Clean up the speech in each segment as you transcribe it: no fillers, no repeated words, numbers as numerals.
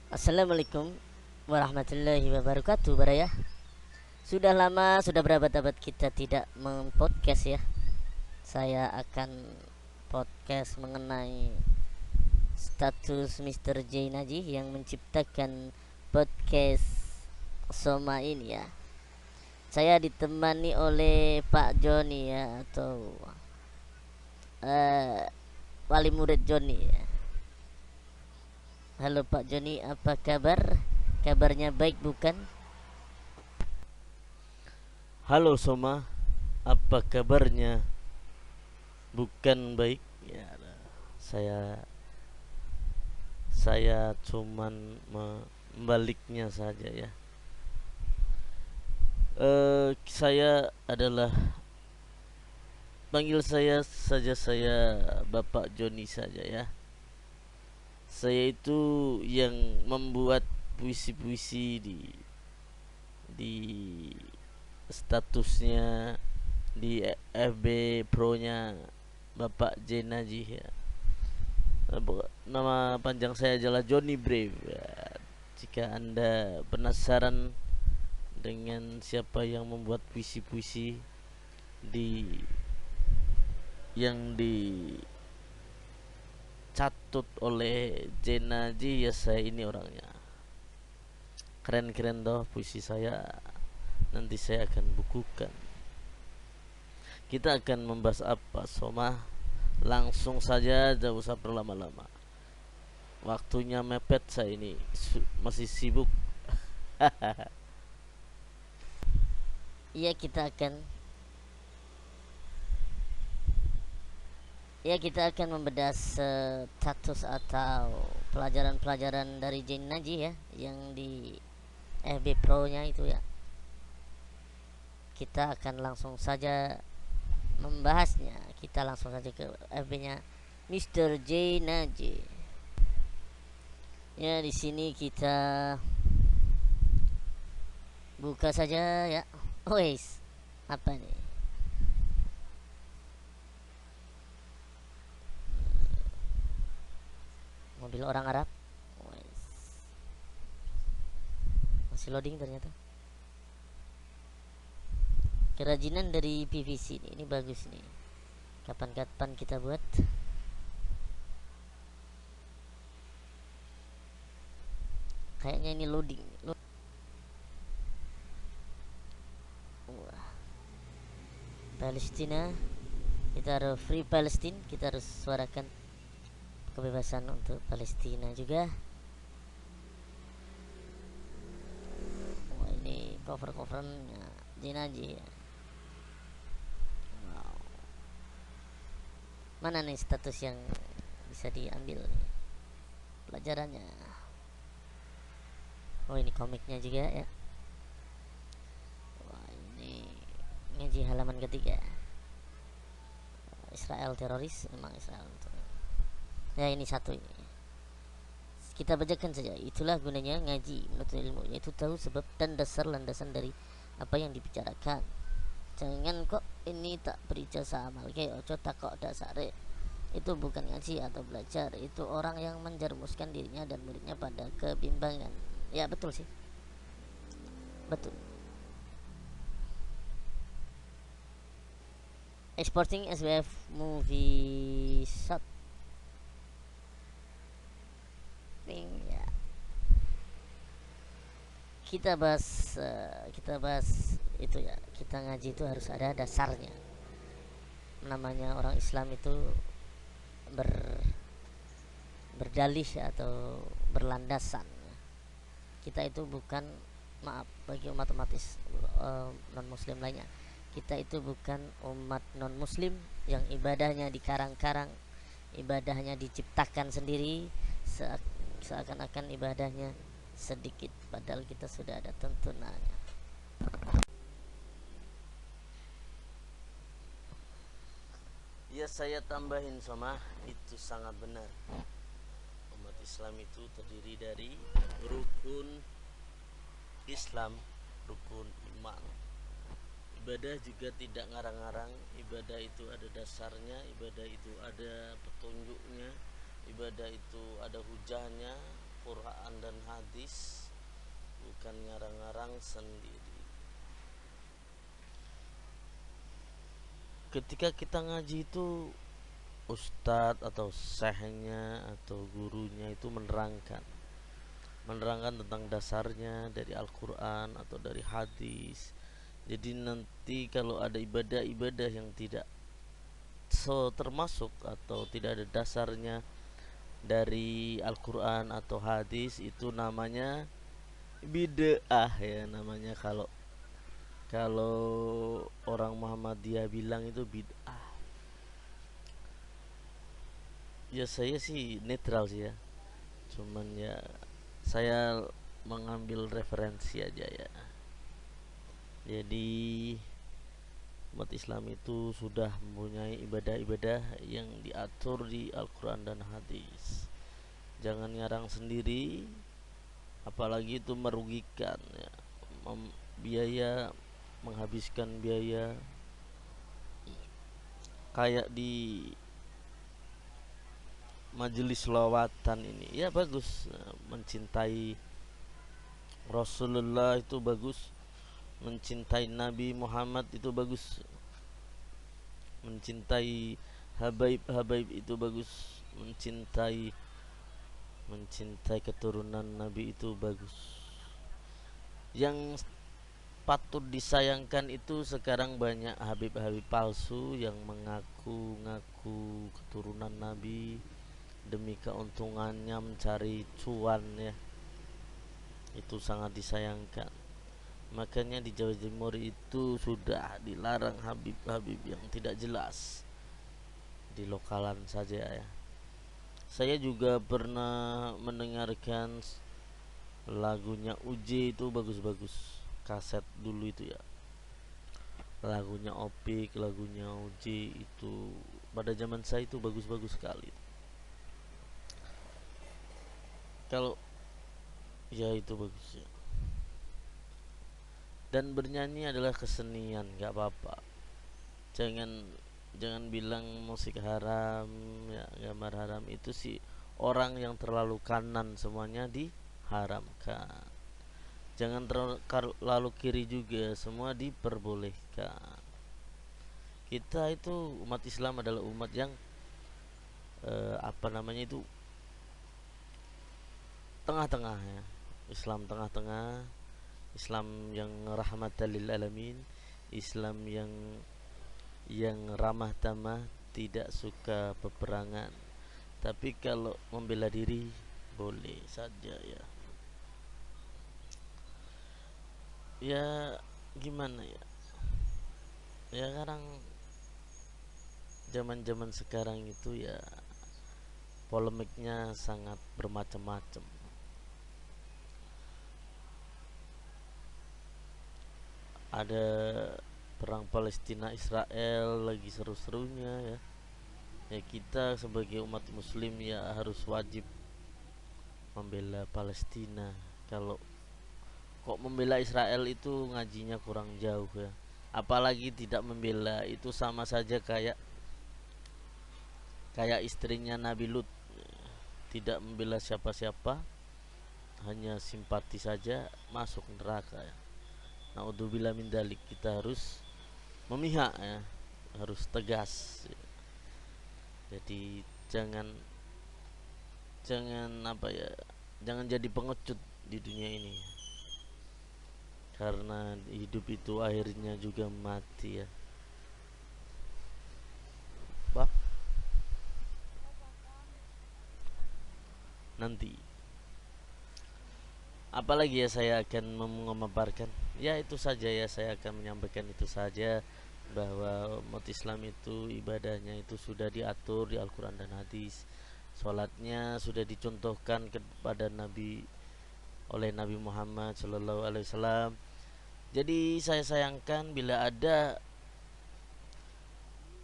Assalamualaikum warahmatullahi wabarakatuh, Baraya. Sudah lama, sudah berabad-abad kita tidak mempodcast ya. Saya akan podcast mengenai status Mr. J Najih yang menciptakan podcast Soma ini ya. Saya ditemani oleh Pak Joni ya, atau eh, wali murid Joni ya. Halo Pak Joni, apa kabar? Kabarnya baik bukan? Halo Soma, apa kabarnya? Bukan baik. Ya, saya saya cuman membaliknya saja ya. Saya adalah panggil saya saja saya Bapak Joni saja ya. Saya itu yang membuat puisi-puisi di statusnya di FB Pro-nya Bapak Jenaji ya. Nama panjang saya adalah Johnny Brave ya. Jika anda penasaran dengan siapa yang membuat puisi-puisi di yang dicatut oleh Jenaji, ya saya ini orangnya. Keren-keren doh puisi saya. Nanti saya akan bukukan. Kita akan membahas apa, Soma? Langsung saja, tidak usah berlama-lama. Waktunya mepet, saya ini masih sibuk. Iya, kita akan membedah status atau pelajaran-pelajaran dari Jain Najih ya, yang di FB Pro-nya itu ya. Kita akan langsung saja membahasnya. Kita langsung saja ke FB-nya Mr. J Najih. Ya, di sini kita buka saja ya. Wes, apa nih? Mobil orang Arab. Wes. Masih loading ternyata. Kerajinan dari PVC ini bagus nih. Kapan-kapan kita buat. Kayaknya ini loading. Wah, Palestina. Kita harus free Palestine. Kita harus suarakan kebebasan untuk Palestina juga. Wah, ini cover-covernya Jinaji ya. Wow. Mana nih status yang bisa diambil nih pelajarannya? Oh, ini komiknya juga ya. Wah, ini ngaji halaman ketiga. Israel teroris, memang Israel. Ya, ini satu ini. Kita bacakan saja. Itulah gunanya ngaji menuntut ilmu, yaitu tahu sebab dan dasar landasan dari apa yang dibicarakan. Jangan kok ini tak berijazah amal kayak ojo tak kok dasare. Itu bukan ngaji atau belajar, itu orang yang menjermuskan dirinya dan muridnya pada kebimbangan. Ya, betul sih. Betul. Exporting SWF movie shot thing ya. Kita bahas itu ya. Kita ngaji itu harus ada dasarnya. Namanya orang Islam itu ber berdalih atau berlandasan. Kita itu bukan, maaf bagi umat-umat non muslim lainnya, kita itu bukan umat non muslim yang ibadahnya dikarang-karang, ibadahnya diciptakan sendiri, seakan-akan ibadahnya sedikit padahal kita sudah ada tuntunannya. Ya, saya tambahin Soma, itu sangat benar. Umat Islam itu terdiri dari rukun Islam, rukun iman. Ibadah juga tidak ngarang-ngarang. Ibadah itu ada dasarnya, ibadah itu ada petunjuknya, ibadah itu ada hujahnya, Al-Quran dan hadis, bukan ngarang-ngarang sendiri. Ketika kita ngaji itu, ustadz atau syekhnya atau gurunya itu menerangkan tentang dasarnya dari Al-Quran atau dari hadis. Jadi nanti kalau ada ibadah-ibadah yang tidak termasuk atau tidak ada dasarnya dari Al-Quran atau hadis, itu namanya bid'ah ya namanya. Kalau kalau orang Muhammadiyah bilang itu bid'ah. Ya saya sih netral sih ya, cuman ya saya mengambil referensi aja ya. Jadi umat Islam itu sudah mempunyai ibadah-ibadah yang diatur di Al-Quran dan hadis. Jangan ngarang sendiri, apalagi itu merugikan ya. Biaya, menghabiskan biaya. Kayak di majelis lawatan ini ya bagus, mencintai Rasulullah itu bagus, mencintai Nabi Muhammad itu bagus, mencintai habaib-habaib itu bagus, mencintai keturunan Nabi itu bagus. Yang patut disayangkan itu sekarang banyak habib-habib palsu yang mengaku-ngaku keturunan Nabi demi keuntungannya, mencari cuan ya. Itu sangat disayangkan. Makanya di Jawa Timur itu sudah dilarang habib-habib yang tidak jelas, di lokalan saja ya. Saya juga pernah mendengarkan lagunya UJ, itu bagus-bagus, kaset dulu itu ya. Lagunya Opik, lagunya UJ itu pada zaman saya itu bagus-bagus sekali. Kalau ya itu bagus ya. Dan bernyanyi adalah kesenian, nggak apa-apa. Jangan bilang musik haram ya, gambar haram. Itu sih orang yang terlalu kanan, semuanya diharamkan. Jangan terlalu kiri juga, semua diperbolehkan. Kita itu umat Islam adalah umat yang itu tengah-tengah ya. Islam tengah-tengah, Islam yang rahmatan lil alamin, Islam yang ramah tamah, tidak suka peperangan. Tapi kalau membela diri boleh saja ya. Ya gimana ya? Ya sekarang zaman-zaman sekarang itu ya polemiknya sangat bermacam-macam. Ada perang Palestina Israel lagi seru-serunya ya. Ya kita sebagai umat muslim ya harus wajib membela Palestina. Kalau kok membela Israel itu ngajinya kurang jauh ya. Apalagi tidak membela, itu sama saja kayak istrinya Nabi Lut, tidak membela siapa-siapa, hanya simpati saja, masuk neraka ya. Naudzubillah min dalik. Kita harus memihak ya, harus tegas ya. Jadi jangan jangan jadi pengecut di dunia ini, karena hidup itu akhirnya juga mati ya. Pak, nanti apalagi ya saya akan memaparkan ya, itu saja ya, saya akan menyampaikan itu saja, bahwa umat Islam itu ibadahnya itu sudah diatur di Al-Quran dan hadis. Sholatnya sudah dicontohkan kepada Nabi oleh Nabi Muhammad Shallallahu Alaihi Wasallam. Jadi saya sayangkan bila ada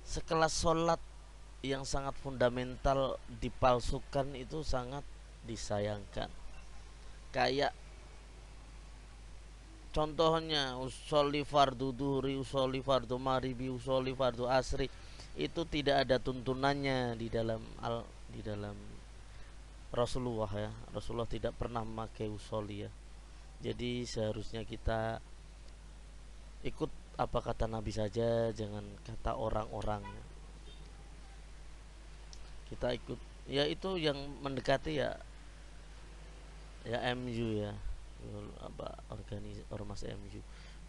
sekelas sholat yang sangat fundamental dipalsukan, itu sangat disayangkan. Kayak contohnya usolli fardu duhri, usolli fardu maribi, usolli fardu asri, itu tidak ada tuntunannya di dalam Rasulullah ya. Rasulullah tidak pernah memakai usoli ya. Jadi seharusnya kita ikut apa kata Nabi saja, jangan kata orang-orang. Kita ikut ya itu yang mendekati ya, ya MU ya, apa ormas MU.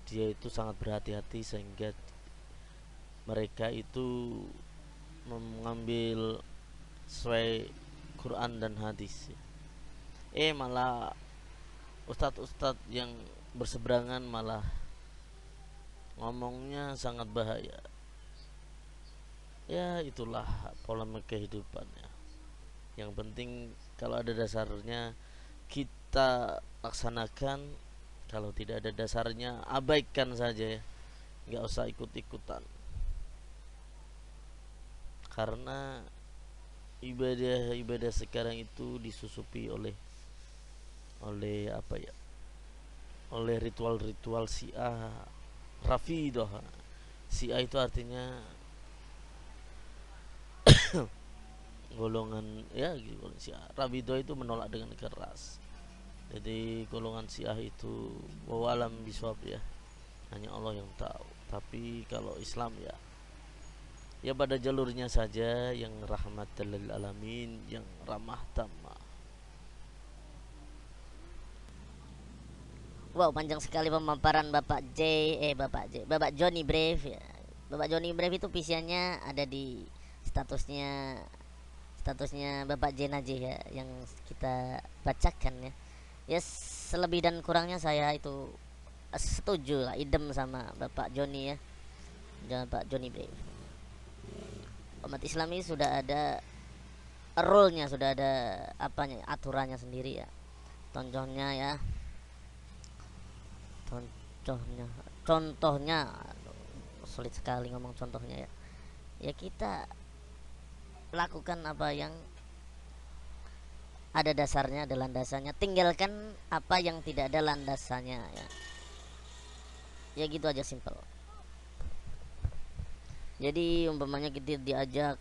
Dia itu sangat berhati-hati sehingga mereka itu mengambil sesuai Quran dan hadis. Malah ustadz-ustadz yang berseberangan malah ngomongnya sangat bahaya. Ya itulah polemik kehidupan ya. Yang penting kalau ada dasarnya kita laksanakan, kalau tidak ada dasarnya abaikan saja ya, nggak usah ikut-ikutan. Karena ibadah sekarang itu disusupi oleh apa ya, oleh ritual-ritual Syiah Rafidah. Syiah itu artinya golongan ya, golongan Syiah. Rafidah itu menolak dengan keras. Jadi golongan Syiah itu wawalam biswab ya, hanya Allah yang tahu. Tapi kalau Islam ya pada jalurnya saja, yang rahmatan lil alamin, yang ramah tamah. Wow, panjang sekali pemaparan Bapak Johnny Brave ya. Bapak Johnny Brave itu visiannya ada di statusnya Bapak J Najih ya, yang kita bacakan ya. Ya selebih dan kurangnya saya itu setuju lah, idem sama Bapak Johnny ya, dan Bapak Johnny Brave. Umat Islam ini sudah ada rule-nya, sudah ada apanya, aturannya sendiri ya. Contohnya ya, contohnya sulit sekali ngomong contohnya ya. Ya kita lakukan apa yang ada dasarnya, ada landasannya, tinggalkan apa yang tidak ada landasannya ya. Ya gitu aja, simple. Jadi umpamanya kita diajak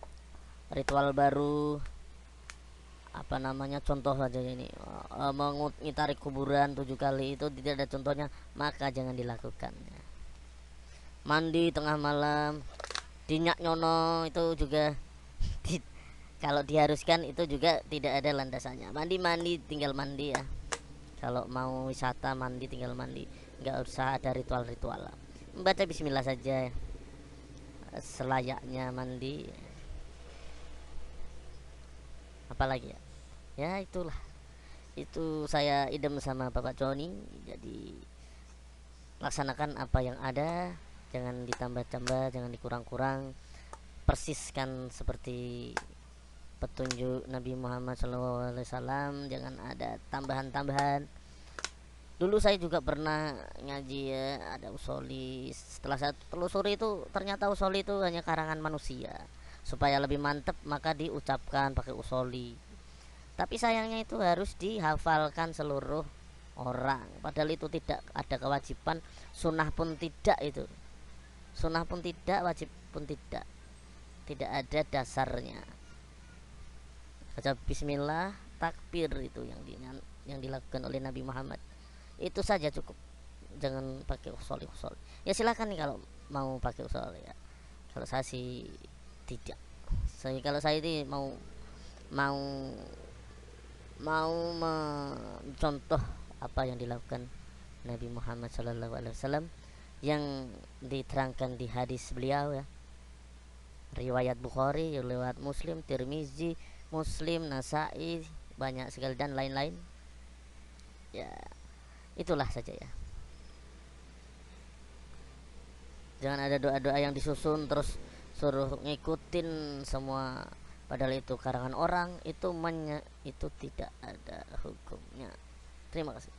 ritual baru, apa namanya, contoh saja ini, mengitari kuburan 7 kali, itu tidak ada contohnya, maka jangan dilakukan ya. Mandi tengah malam dinyak nyono itu juga kalau diharuskan itu juga tidak ada landasannya. Mandi tinggal mandi ya, kalau mau wisata mandi tinggal mandi, nggak usah ada ritual-ritual. Membaca bismillah saja selayaknya mandi, apalagi ya. Ya itulah, itu saya idem sama Bapak Joni. Jadi laksanakan apa yang ada, jangan ditambah-tambah, jangan dikurang-kurang, persiskan seperti petunjuk Nabi Muhammad SAW, jangan ada tambahan-tambahan. Dulu saya juga pernah ngaji ya, ada usoli. Setelah saya telusuri itu ternyata usoli itu hanya karangan manusia. Supaya lebih mantep maka diucapkan pakai usoli. Tapi sayangnya itu harus dihafalkan seluruh orang. Padahal itu tidak ada kewajiban, sunnah pun tidak itu. Sunnah pun tidak, wajib pun tidak. Tidak ada dasarnya. Baca bismillah, takbir itu yang dilakukan oleh Nabi Muhammad. Itu saja cukup, jangan pakai usoli. Ya silakan nih kalau mau pakai usoli ya. Kalau saya sih tidak. Kalau saya ini mau mencontoh apa yang dilakukan Nabi Muhammad SAW yang diterangkan di hadis beliau ya, riwayat Bukhari, riwayat Muslim, Tirmizi, Muslim, Nasai, banyak sekali dan lain-lain ya. Itulah saja ya. Jangan ada doa-doa yang disusun terus suruh ngikutin semua, padahal itu karangan orang, itu tidak ada hukumnya. Terima kasih.